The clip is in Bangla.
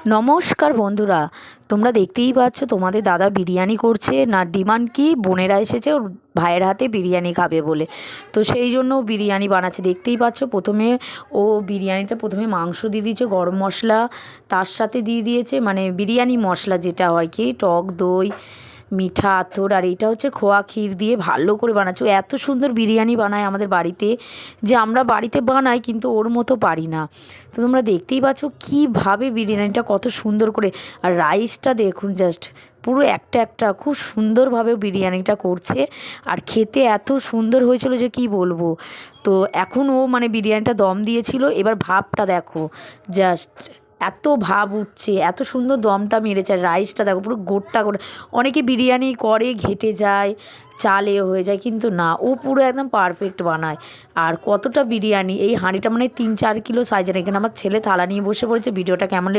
নমস্কার বন্ধুরা, তোমরা দেখতেই পাচ্ছ তোমাদের দাদা বিরিয়ানি করছে। না ডিমান্ড কি, বোনেরা এসেছে ওর ভাইয়ের হাতে বিরিয়ানি খাবে বলে, তো সেই জন্য ও বিরিয়ানি বানাচ্ছে। দেখতেই পাচ্ছ প্রথমে ও বিরিয়ানিটা প্রথমে মাংস দিয়ে দিয়েছে, গরম মশলা তার সাথে দিয়ে দিয়েছে, মানে বিরিয়ানি মশলা যেটা হয় কি, টক দই, মিঠা আতর, আর এটা হচ্ছে খোয়া ক্ষীর দিয়ে ভালো করে বানাচ্ছে। ও এত সুন্দর বিরিয়ানি বানায় আমাদের বাড়িতে, যে আমরা বাড়িতে বানাই কিন্তু ওর মতো পারি না। তো তোমরা দেখতেই পাচ্ছ কীভাবে বিরিয়ানিটা কত সুন্দর করে, আর রাইসটা দেখুন জাস্ট পুরো একটা একটা খুব সুন্দরভাবে বিরিয়ানিটা করছে। আর খেতে এত সুন্দর হয়েছিল যে কি বলবো। তো এখন ও মানে বিরিয়ানিটা দম দিয়েছিল, এবার ভাবটা দেখো জাস্ট, এত ভাব উঠছে, এত সুন্দর দমটা মেরেছে। আর রাইসটা দেখো পুরো গোটা গোটা। অনেকে বিরিয়ানি করে ঘেটে যায়, চাল হয়ে যায়, কিন্তু না, ও পুরো একদম পারফেক্ট বানায়। আর কতটা বিরিয়ানি, এই হাঁড়িটা মানে 3-4 কিলো সাইজের। এখানে আমার ছেলে থালা নিয়ে বসে পড়েছে। ভিডিওটা কেমন